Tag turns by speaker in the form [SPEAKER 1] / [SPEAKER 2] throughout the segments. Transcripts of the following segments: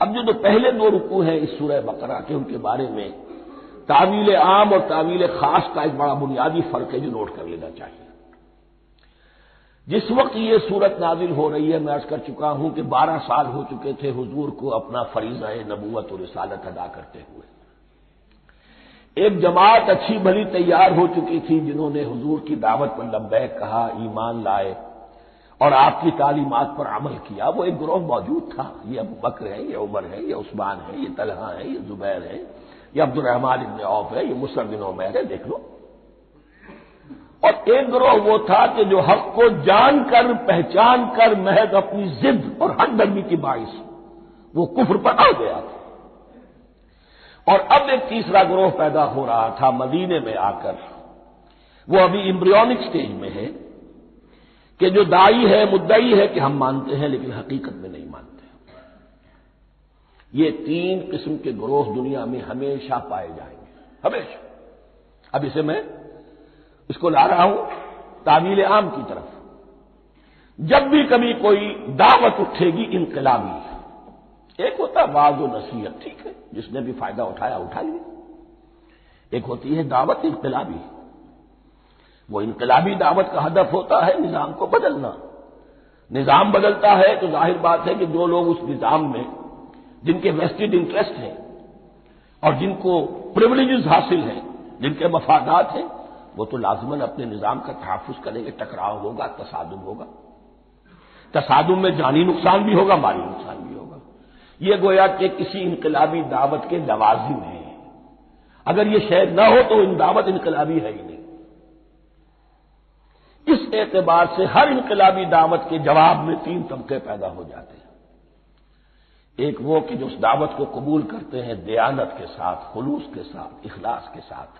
[SPEAKER 1] اب جو پہلے دو رکوع ہیں اس سورہ بقرہ کے، ان کے بارے میں تعویل عام اور تعویل خاص کا ایک بڑا بنیادی فرق ہے جو نوٹ کر لینا چاہیے۔ جس وقت یہ صورت نازل ہو رہی ہے، میں عرض کر چکا ہوں کہ 12 سال ہو چکے تھے حضور کو اپنا فریضہ نبوت و رسالت ادا کرتے ہوئے۔ ایک جماعت اچھی بھلی تیار ہو چکی تھی جنہوں نے حضور کی دعوت پر لبیک کہا، ایمان لائے اور آپ کی تعلیمات پر عمل کیا۔ وہ ایک گروہ موجود تھا، یہ ابو بکر ہے، یہ عمر ہے، یہ عثمان ہے، یہ طلحہ ہے، یہ زبیر ہے، یہ عبد الرحمن ابن عوف ہے، یہ مصعب بن عمیر ہے، دیکھ لو۔ اور ایک گروہ وہ تھا کہ جو حق کو جان کر پہچان کر محض اپنی ضد اور ہٹ درمی کی باعث وہ کفر پر آ گیا تھا۔ اور اب ایک تیسرا گروہ پیدا ہو رہا تھا مدینے میں آ کر، وہ ابھی ایمبریونک سٹیج میں ہے کہ جو داعی ہے، مدعی ہے کہ ہم مانتے ہیں لیکن حقیقت میں نہیں مانتے۔ یہ 3 قسم کے گروہ دنیا میں ہمیشہ پائے جائیں گے، ہمیشہ۔ اب اسے میں اس کو لا رہا ہوں تعویل عام کی طرف۔ جب بھی کبھی کوئی دعوت اٹھے گی انقلابی، ایک ہوتا وعظ و نصیحت، ٹھیک ہے، جس نے بھی فائدہ اٹھایا اٹھا لیا۔ ایک ہوتی ہے دعوت انقلابی، وہ انقلابی دعوت کا ہدف ہوتا ہے نظام کو بدلنا۔ نظام بدلتا ہے تو ظاہر بات ہے کہ جو لوگ اس نظام میں جن کے ویسٹڈ انٹرسٹ ہیں اور جن کو پریولیجز حاصل ہیں، جن کے مفادات ہیں، وہ تو لازماً اپنے نظام کا تحفظ کریں گے، ٹکراؤ ہوگا، تصادم ہوگا۔ تصادم میں جانی نقصان بھی ہوگا، مالی نقصان بھی ہوگا۔ یہ گویا کہ کسی انقلابی دعوت کے لوازم ہیں۔ اگر یہ شے نہ ہو تو دعوت انقلابی ہے ہی نہیں۔ اس اعتبار سے ہر انقلابی دعوت کے جواب میں 3 طبقے پیدا ہو جاتے ہیں۔ ایک وہ کہ جو اس دعوت کو قبول کرتے ہیں دیانت کے ساتھ، خلوص کے ساتھ، اخلاص کے ساتھ،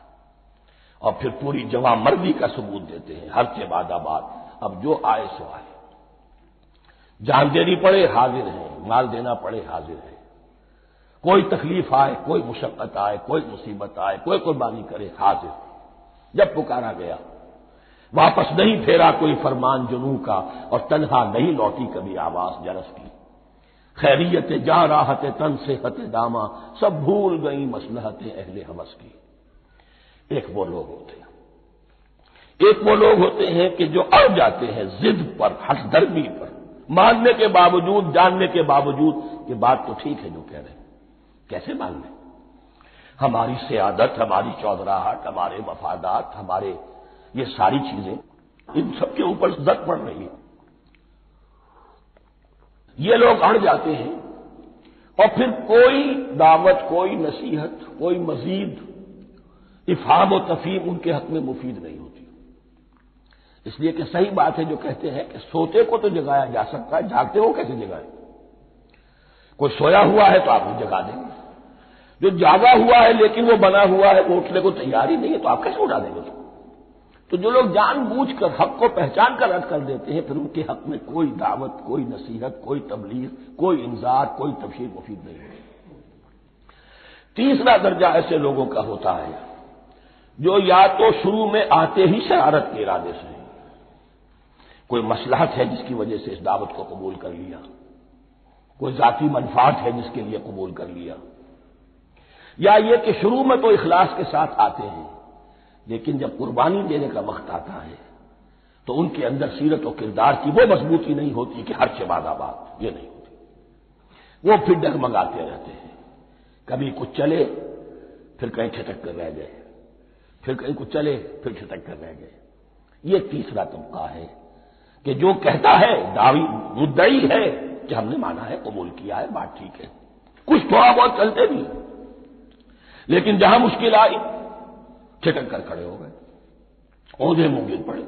[SPEAKER 1] اور پھر پوری جواں مردی کا ثبوت دیتے ہیں، ہر کے بعد آباد، اب جو آئے سو آئے، جان دینی پڑے حاضر ہیں، مال دینا پڑے حاضر ہیں، کوئی تکلیف آئے، کوئی مشقت آئے، کوئی مصیبت آئے، کوئی قربانی کرے حاضر۔ جب پکارا گیا واپس نہیں پھیرا کوئی فرمان جنوں کا، اور تنہا نہیں لوٹی کبھی آواز جرس کی۔ خیریت جا راحت تن صحت داما، سب بھول گئی مصلحت اہل ہوس کی۔ ایک وہ لوگ ہوتے ہیں کہ جو اڑ جاتے ہیں ضد پر، ہٹ درمی پر، ماننے کے باوجود، جاننے کے باوجود کہ بات تو ٹھیک ہے جو کہہ رہے ہیں، کیسے مان لیں؟ ہماری سیادت، ہماری چودراہٹ، ہمارے مفادات، ہمارے یہ ساری چیزیں، ان سب کے اوپر زد پڑ رہی ہے۔ یہ لوگ اڑ جاتے ہیں اور پھر کوئی دعوت، کوئی نصیحت، کوئی مزید افہام و تفہیم ان کے حق میں مفید نہیں ہوتی۔ اس لیے کہ صحیح بات ہے جو کہتے ہیں کہ سوتے کو تو جگایا جا سکتا ہے، جاگتے ہو کیسے جگائیں؟ کوئی سویا ہوا ہے تو آپ کو جگا دیں گے، جو جاگا ہوا ہے لیکن وہ بنا ہوا ہے، وہ اٹھنے کو تیار ہی نہیں ہے، تو آپ کیسے اٹھا دیں گے اس کو؟ تو جو لوگ جان بوجھ کر حق کو پہچان کر رد کر دیتے ہیں، پھر ان کے حق میں کوئی دعوت، کوئی نصیحت، کوئی تبلیغ، کوئی انذار، کوئی تبشیر مفید نہیں ہوتی۔ تیسرا درجہ ایسے لوگوں کا ہوتا ہے جو یا تو شروع میں آتے ہی شرارت کے ارادے سے، کوئی مصلحت ہے جس کی وجہ سے اس دعوت کو قبول کر لیا، کوئی ذاتی منفعت ہے جس کے لیے قبول کر لیا، یا یہ کہ شروع میں تو اخلاص کے ساتھ آتے ہیں لیکن جب قربانی دینے کا وقت آتا ہے تو ان کے اندر سیرت و کردار کی وہ مضبوطی نہیں ہوتی کہ ہر کے بعد آباد، یہ نہیں ہوتی۔ وہ پھر ڈگمگاتے رہتے ہیں، کبھی کچھ چلے پھر کہیں چھٹک کر رہ گئے، پھر کہیں کچھ چلے پھر چھٹک کر رہ گئے۔ یہ تیسرا طبقہ ہے کہ جو کہتا ہے، دعوی مدعی ہے کہ ہم نے مانا ہے، قبول کیا ہے، بات ٹھیک ہے، کچھ تھوڑا بہت چلتے بھی، لیکن جہاں مشکل آئی چھٹک کر کھڑے ہو گئے، عہدے منہ گر پڑے۔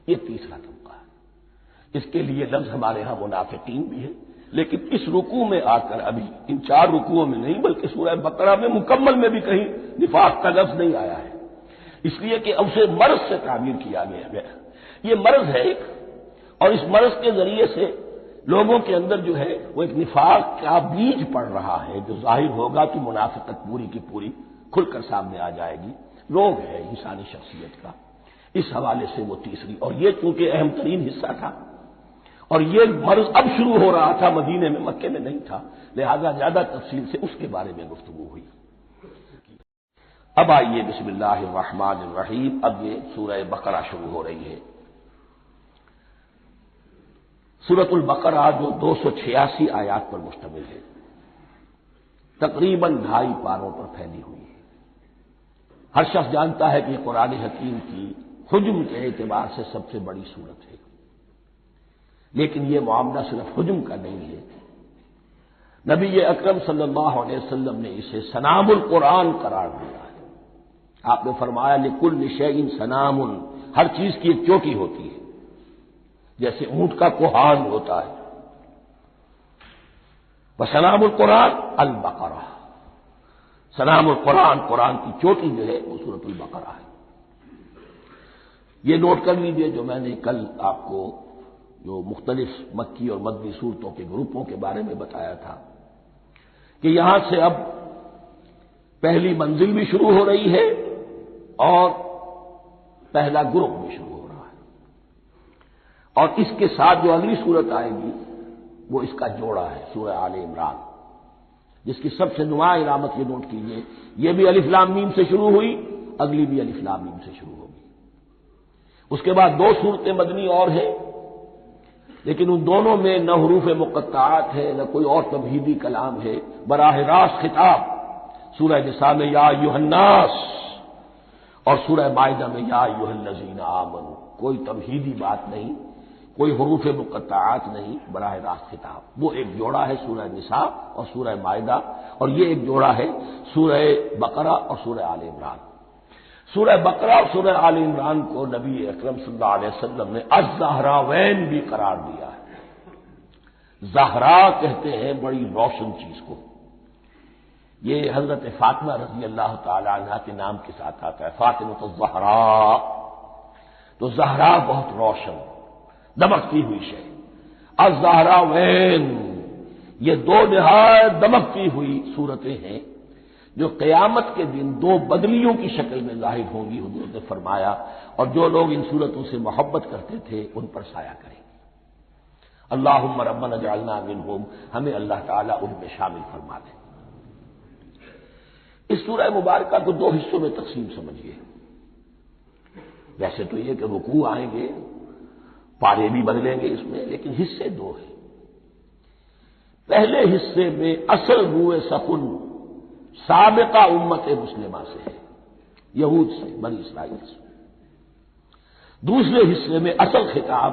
[SPEAKER 1] یہ تیسرا طبقہ ہے۔ اس کے لیے لفظ ہمارے ہاں منافقین بھی ہے، لیکن اس رکوع میں آ کر ابھی ان 4 رکوعوں میں نہیں بلکہ سورہ بقرہ میں مکمل میں بھی کہیں نفاق کا لفظ نہیں آیا ہے، اس لیے کہ اسے مرض سے تعبیر کیا گیا ہے۔ یہ مرض ہے ایک، اور اس مرض کے ذریعے سے لوگوں کے اندر جو ہے وہ ایک نفاق کا بیج پڑ رہا ہے، جو ظاہر ہوگا تو منافقت پوری کی پوری کھل کر سامنے آ جائے گی۔ روگ ہے انسانی شخصیت کا۔ اس حوالے سے وہ تیسری، اور یہ چونکہ اہم ترین حصہ تھا اور یہ مرض اب شروع ہو رہا تھا، مدینے میں، مکے میں نہیں تھا، لہذا زیادہ تفصیل سے اس کے بارے میں گفتگو ہوئی۔ اب آئیے بسم اللہ الرحمن الرحیم، اب یہ سورہ بقرہ شروع ہو رہی ہے۔ سورۃ البقرہ جو 286 آیات پر مشتمل ہے، تقریباً 2.5 پاروں پر پھیلی ہوئی ہے۔ ہر شخص جانتا ہے کہ یہ قرآن حکیم کی حجم کے اعتبار سے سب سے بڑی سورت ہے، لیکن یہ معاملہ صرف حجم کا نہیں ہے۔ نبی اکرم صلی اللہ علیہ وسلم نے اسے سنام القرآن قرار دیا ہے۔ آپ نے فرمایا لکل شیء سنام، ہر چیز کی ایک چوٹی ہوتی ہے، جیسے اونٹ کا کوہان ہوتا ہے۔ وسنام القرآن البقرہ، سنام القرآن، قرآن کی چوٹی جو ہے وہ سورۃ البقرہ ہے۔ یہ نوٹ کر لیجئے جو میں نے کل آپ کو جو مختلف مکی اور مدنی صورتوں کے گروپوں کے بارے میں بتایا تھا کہ یہاں سے اب پہلی منزل بھی شروع ہو رہی ہے اور پہلا گروپ بھی شروع ہو رہا ہے، اور اس کے ساتھ جو اگلی صورت آئے گی وہ اس کا جوڑا ہے، سورہ آل عمران، جس کی سب سے نمایاں علامت یہ نوٹ کیجیے، یہ بھی الف لام میم سے شروع ہوئی، اگلی بھی الف لام میم سے شروع ہوگی۔ اس کے بعد 2 صورتیں مدنی اور ہیں، لیکن ان دونوں میں نہ حروف مقطعات ہے، نہ کوئی اور تمہیدی کلام ہے، براہ راست خطاب سورہ نساء میں یا ایھا الناس اور سورہ مائدہ میں یا ایھا الذین آمنوا، کوئی تمہیدی بات نہیں، کوئی حروف مقطعات نہیں، براہ راست خطاب۔ وہ ایک جوڑا ہے سورہ نساء اور سورہ مائدہ، اور یہ ایک جوڑا ہے سورہ بقرہ اور سورہ آل عمران۔ سورہ بقرہ اور سورہ آل عمران کو نبی اکرم صلی اللہ علیہ وسلم نے الزہراوین بھی قرار دیا ہے۔ زہرا کہتے ہیں بڑی روشن چیز کو، یہ حضرت فاطمہ رضی اللہ تعالی عنہا کے نام کے ساتھ آتا ہے، فاطمۃ الزہراء، تو زہرا بہت روشن دمکتی ہوئی شے۔ الزہراوین، یہ 2 نہایت دمکتی ہوئی صورتیں ہیں جو قیامت کے دن 2 بدلیوں کی شکل میں ظاہر ہوں گی، حضور نے فرمایا، اور جو لوگ ان صورتوں سے محبت کرتے تھے ان پر سایہ کریں گے۔ اللہم ربنا اجعلنا منہم، ہمیں اللہ تعالیٰ ان میں شامل فرما دے۔ اس سورہ مبارکہ کو 2 حصوں میں تقسیم سمجھیے۔ ویسے تو یہ کہ رکوع آئیں گے، پارے بھی بدلیں گے اس میں، لیکن حصے 2 ہیں۔ پہلے حصے میں اصل روئے سخن سابقہ امت مسلمہ سے ہے، یہود سے، بنی اسرائیل سے۔ دوسرے حصے میں اصل خطاب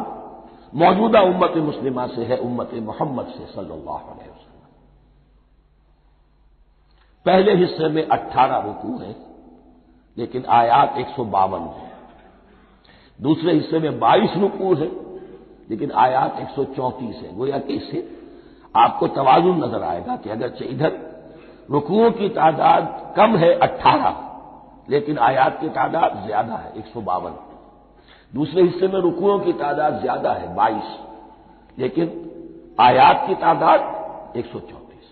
[SPEAKER 1] موجودہ امت مسلمہ سے ہے، امت محمد سے صلی اللہ علیہ وسلم۔ پہلے حصے میں 18 رکوع ہیں، لیکن آیات 152 ہیں۔ دوسرے حصے میں 22 رکوع ہیں، لیکن آیات 134 ہیں۔ گویا کہ اس سے آپ کو توازن نظر آئے گا کہ اگرچہ ادھر رکوعوں کی تعداد کم ہے 18، لیکن آیات کی تعداد زیادہ ہے 152۔ دوسرے حصے میں رکوعوں کی تعداد زیادہ ہے 22، لیکن آیات کی تعداد 134۔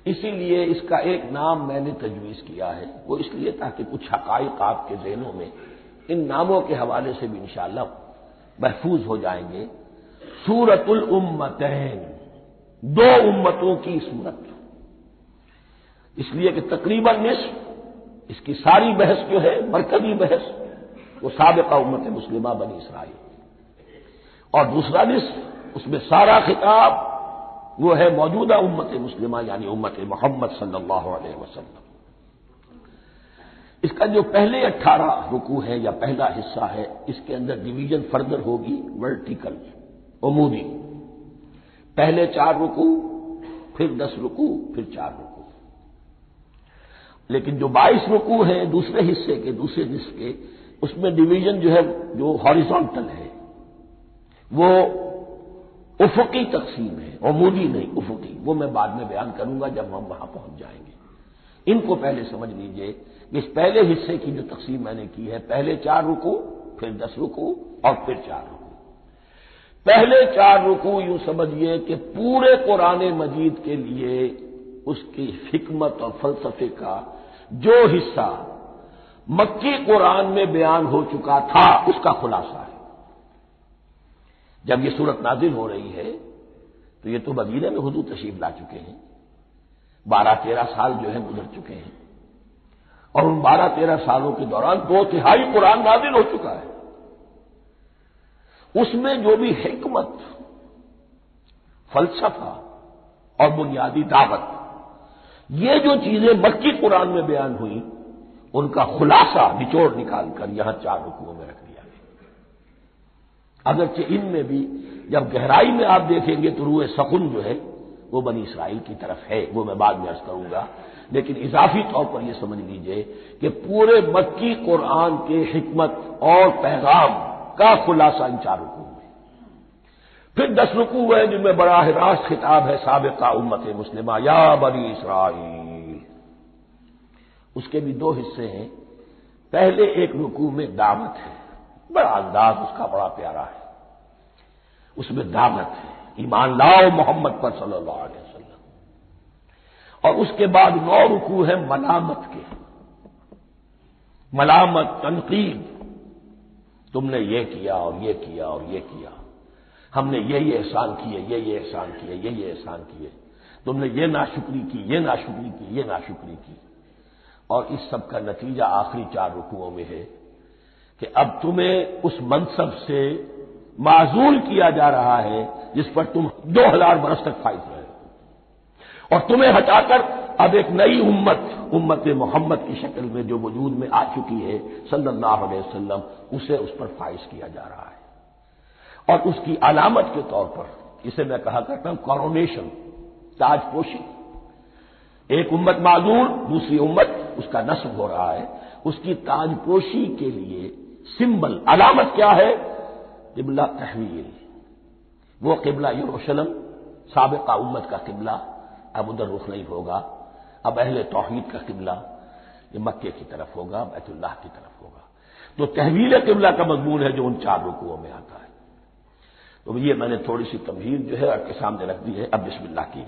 [SPEAKER 1] اسی لیے اس کا ایک نام میں نے تجویز کیا ہے، وہ اس لیے تاکہ کچھ حقائق آپ کے ذہنوں میں ان ناموں کے حوالے سے بھی انشاءاللہ محفوظ ہو جائیں گے۔ سورۃ الامتین، 2 امتوں کی صورت، اس لیے کہ تقریباً نصف اس کی ساری بحث جو ہے، مرکزی بحث، وہ سابقہ امت مسلمہ بنی اسرائیل، اور دوسرا نصف اس میں سارا خطاب وہ ہے موجودہ امت مسلمہ یعنی امت محمد صلی اللہ علیہ وسلم۔ اس کا جو پہلے 18 رکوع ہے یا پہلا حصہ ہے، اس کے اندر ڈویژن فردر ہوگی ورٹیکل، عمودی، پہلے 4 رکوع، پھر 10 رکوع، پھر 4 رکوع۔ لیکن جو 22 رکوع ہیں دوسرے حصے کے، دوسرے نصف کے، اس میں ڈویژن جو ہے جو ہاریزونٹل ہے، وہ افقی تقسیم ہے، عمودی نہیں، افقی، وہ میں بعد میں بیان کروں گا جب ہم وہاں پہنچ جائیں گے۔ ان کو پہلے سمجھ لیجئے کہ اس پہلے حصے کی جو تقسیم میں نے کی ہے، پہلے 4 رکوع، پھر 10 رکوع اور پھر 4 رکوع۔ پہلے 4 رکوع یوں سمجھیے کہ پورے قرآن مجید کے لیے اس کی حکمت اور فلسفے کا جو حصہ مکی قرآن میں بیان ہو چکا تھا اس کا خلاصہ ہے۔ جب یہ صورت نازل ہو رہی ہے تو یہ تو مدینے میں حضور تشریف لا چکے ہیں، 12-13 سال جو ہے گزر چکے ہیں، اور ان 12-13 سالوں کے دوران 2/3 قرآن نازل ہو چکا ہے۔ اس میں جو بھی حکمت، فلسفہ اور بنیادی دعوت، یہ جو چیزیں مکی قرآن میں بیان ہوئی، ان کا خلاصہ نچوڑ نکال کر یہاں 4 رکوعوں میں رکھ دیا گیا۔ اگرچہ ان میں بھی جب گہرائی میں آپ دیکھیں گے تو روح سخن جو ہے وہ بنی اسرائیل کی طرف ہے، وہ میں بعد میں عرض کروں گا، لیکن اضافی طور پر یہ سمجھ لیجئے کہ پورے مکی قرآن کے حکمت اور پیغام کا خلاصہ ان 4 رکوعوں میں۔ پھر 10 رکوع ہیں جن میں براہ راست خطاب ہے سابقہ امت مسلمہ، یا بنی اسرائیل۔ اس کے بھی 2 حصے ہیں۔ پہلے ایک رکوع میں دعوت ہے، بڑا انداز اس کا بڑا پیارا ہے، اس میں دعوت ہے، ایمان لاؤ محمد پر صلی اللہ علیہ وسلم۔ اور اس کے بعد 9 رکوع ہیں ملامت کے، ملامت، تنقید، تم نے یہ کیا اور یہ کیا اور یہ کیا، ہم نے یہ احسان کیے، یہ احسان کیے، یہ احسان کیے، تم نے یہ ناشکری کی، یہ ناشکری کی، یہ ناشکری کی۔ اور اس سب کا نتیجہ آخری 4 رکوعوں میں ہے کہ اب تمہیں اس منصب سے معزول کیا جا رہا ہے جس پر تم 2000 برس تک فائز رہے، اور تمہیں ہٹا کر اب ایک نئی امت محمد کی شکل میں جو وجود میں آ چکی ہے صلی اللہ علیہ وسلم، اسے اس پر فائز کیا جا رہا ہے۔ اور اس کی علامت کے طور پر اسے میں کہا کرتا ہوں کورونیشن، تاج پوشی۔ ایک امت معذور، دوسری امت اس کا نصب ہو رہا ہے، اس کی تاج پوشی کے لیے سمبل، علامت کیا ہے؟ قبلہ تحویل۔ وہ قبلہ یروشلم سابقہ امت کا قبلہ اب ادھر رخ نہیں ہوگا، اب اہل توحید کا قبلہ یہ مکے کی طرف ہوگا، بیت اللہ کی طرف ہوگا۔ تو تحویل قبلہ کا مضمون ہے جو ان 4 رکوعوں میں آتا ہے۔ تو یہ میں نے تھوڑی سی تمہید جو ہے آپ کے سامنے رکھ دی ہے، اب بسم اللہ کی۔